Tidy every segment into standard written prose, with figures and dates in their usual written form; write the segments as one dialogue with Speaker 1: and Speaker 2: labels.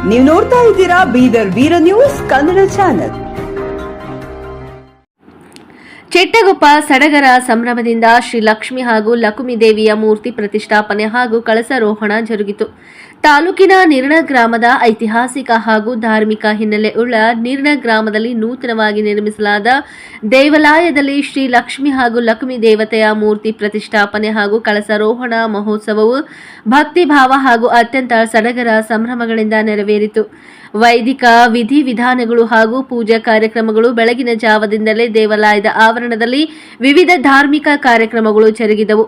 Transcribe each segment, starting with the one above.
Speaker 1: ನೀವು ನೋಡ್ತಾ ಇದ್ದೀರಾ ಬೀದರ್ ವೀರ ನ್ಯೂಸ್ ಕನ್ನಡ ಚಾನೆಲ್.
Speaker 2: ಚಿಟ್ಟಗುಪ್ಪ ಸಡಗರ ಸಂಭ್ರಮದಿಂದ ಶ್ರೀ ಲಕ್ಷ್ಮಿ ಹಾಗೂ ಲಕುಮಿ ದೇವಿಯ ಮೂರ್ತಿ ಪ್ರತಿಷ್ಠಾಪನೆ ಹಾಗೂ ಕಳಸಾರೋಹಣ ಜರುಗಿತು. ತಾಲೂಕಿನ ನಿರ್ಣ ಗ್ರಾಮದ ಐತಿಹಾಸಿಕ ಹಾಗೂ ಧಾರ್ಮಿಕ ಹಿನ್ನೆಲೆ ಉಳ್ಳ ನಿರ್ಣ ಗ್ರಾಮದಲ್ಲಿ ನೂತನವಾಗಿ ನಿರ್ಮಿಸಲಾದ ದೇವಾಲಯದಲ್ಲಿ ಶ್ರೀ ಲಕ್ಷ್ಮಿ ಹಾಗೂ ಲಕುಮಿ ದೇವತೆಯ ಮೂರ್ತಿ ಪ್ರತಿಷ್ಠಾಪನೆ ಹಾಗೂ ಕಳಸಾರೋಹಣ ಮಹೋತ್ಸವವು ಭಕ್ತಿಭಾವ ಹಾಗೂ ಅತ್ಯಂತ ಸಡಗರ ಸಂಭ್ರಮಗಳಿಂದ ನೆರವೇರಿತು. ವೈದಿಕ ವಿಧಿವಿಧಾನಗಳು ಹಾಗೂ ಪೂಜಾ ಕಾರ್ಯಕ್ರಮಗಳು ಬೆಳಗಿನ ಜಾವದಿಂದಲೇ ದೇವಾಲಯದ ಆವರಣದಲ್ಲಿ ವಿವಿಧ ಧಾರ್ಮಿಕ ಕಾರ್ಯಕ್ರಮಗಳು ಜರುಗಿದವು.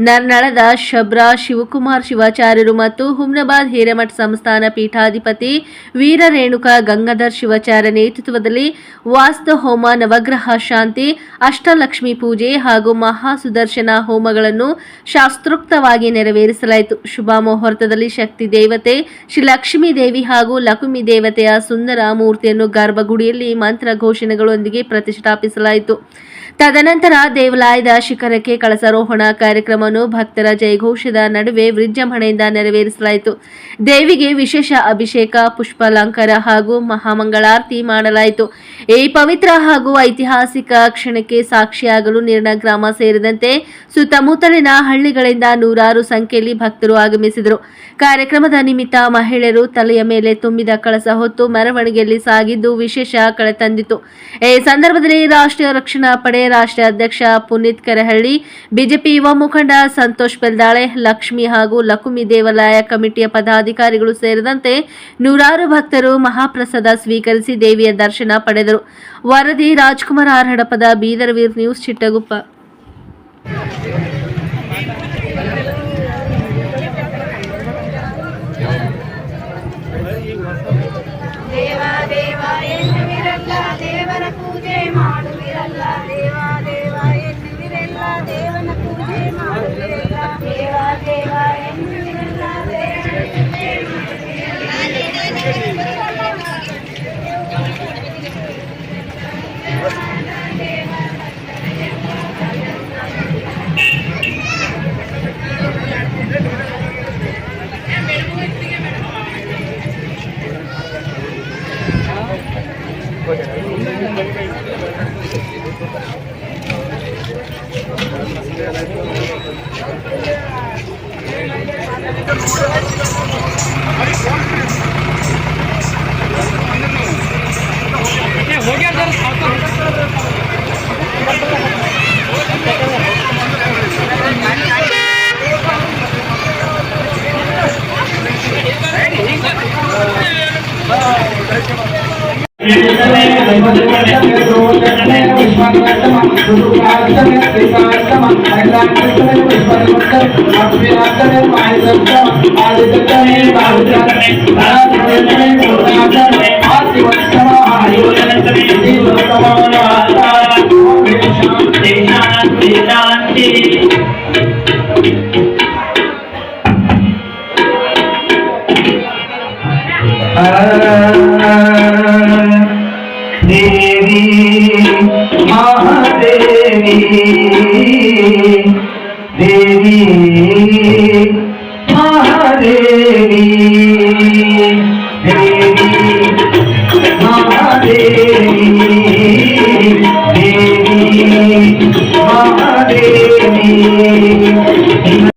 Speaker 2: ನರ್ನಳದ ಶಬ್ರಾ ಶಿವಕುಮಾರ್ ಶಿವಾಚಾರ್ಯರು ಮತ್ತು ಹುಮ್ನಾಬಾದ್ ಹಿರೇಮಠ ಸಂಸ್ಥಾನ ಪೀಠಾಧಿಪತಿ ವೀರರೇಣುಕ ಗಂಗಾಧರ್ ಶಿವಾಚಾರ್ಯ ನೇತೃತ್ವದಲ್ಲಿ ವಾಸ್ತು ಹೋಮ, ನವಗ್ರಹ ಶಾಂತಿ, ಅಷ್ಟಲಕ್ಷ್ಮಿ ಪೂಜೆ ಹಾಗೂ ಮಹಾಸುದರ್ಶನ ಹೋಮಗಳನ್ನು ಶಾಸ್ತ್ರೋಕ್ತವಾಗಿ ನೆರವೇರಿಸಲಾಯಿತು. ಶುಭ ಮುಹೂರ್ತದಲ್ಲಿ ಶಕ್ತಿ ದೇವತೆ ಶ್ರೀ ಲಕ್ಷ್ಮೀ ದೇವಿ ಹಾಗೂ ಲಕುಮಿ ದೇವತೆಯ ಸುಂದರ ಮೂರ್ತಿಯನ್ನು ಗರ್ಭಗುಡಿಯಲ್ಲಿ ಮಂತ್ರ ಘೋಷಣೆಗಳೊಂದಿಗೆ ಪ್ರತಿಷ್ಠಾಪಿಸಲಾಯಿತು. ತದನಂತರ ದೇವಾಲಯದ ಶಿಖರಕ್ಕೆ ಕಳಸಾರೋಹಣ ಕಾರ್ಯಕ್ರಮವನ್ನು ಭಕ್ತರ ಜಯಘೋಷದ ನಡುವೆ ವಿಜೃಂಭಣೆಯಿಂದ ನೆರವೇರಿಸಲಾಯಿತು. ದೇವಿಗೆ ವಿಶೇಷ ಅಭಿಷೇಕ, ಪುಷ್ಪಾಲಂಕಾರ ಹಾಗೂ ಮಹಾಮಂಗಳಾರತಿ ಮಾಡಲಾಯಿತು. ಈ ಪವಿತ್ರ ಹಾಗೂ ಐತಿಹಾಸಿಕ ಕ್ಷಣಕ್ಕೆ ಸಾಕ್ಷಿಯಾಗಲು ನಿರ್ಣ ಗ್ರಾಮ ಸೇರಿದಂತೆ ಸುತ್ತಮುತ್ತಲಿನ ಹಳ್ಳಿಗಳಿಂದ ನೂರಾರು ಸಂಖ್ಯೆಯಲ್ಲಿ ಭಕ್ತರು ಆಗಮಿಸಿದರು. ಕಾರ್ಯಕ್ರಮದ ನಿಮಿತ್ತ ಮಹಿಳೆಯರು ತಲೆಯ ಮೇಲೆ ತುಂಬಿದ ಕಳಸ ಹೊತ್ತು ಮೆರವಣಿಗೆಯಲ್ಲಿ ಸಾಗಿದ್ದು ವಿಶೇಷ ಕಳೆ ತಂದಿತು. ಈ ಸಂದರ್ಭದಲ್ಲಿ ರಾಷ್ಟ್ರೀಯ ರಕ್ಷಣಾ ಪಡೆ ರಾಷ್ಟ್ರೀಯ ಅಧ್ಯಕ್ಷ ಪುನೀತ್ ಕರೆಹಳ್ಳಿ, ಬಿಜೆಪಿ ಯುವ ಮುಖಂಡ ಸಂತೋಷ್ ಬೆಲ್ದಾಳೆ, ಲಕ್ಷ್ಮಿ ಹಾಗೂ ಲಕುಮಿ ದೇವಾಲಯ ಕಮಿಟಿಯ ಪದಾಧಿಕಾರಿಗಳು ಸೇರಿದಂತೆ ನೂರಾರು ಭಕ್ತರು ಮಹಾಪ್ರಸಾದ ಸ್ವೀಕರಿಸಿ ದೇವಿಯ ದರ್ಶನ ಪಡೆದರು. ವರದಿ ರಾಜ್ಕುಮಾರ್ ಆರ್ ಹಡಪದ, ಬೀದರ್ ವೀರ್ ನ್ಯೂಸ್, ಚಿಟ್ಟಗುಪ್ಪ.
Speaker 3: ದೇವರ ಪೂಜೆ ಮಾಡುವಿರಲ್ಲ, ದೇವ ದೇವ ಎನ್ನುವಿರಲ್ಲ, ದೇವನ ಪೂಜೆ ಮಾಡುವಿರಲ್ಲ, ದೇವ ದೇವ ಎನ್ನುವಿರಲ್ಲ,
Speaker 4: देवी महादेवी देवी महादेवी देवी महादेवी देवी महादेवी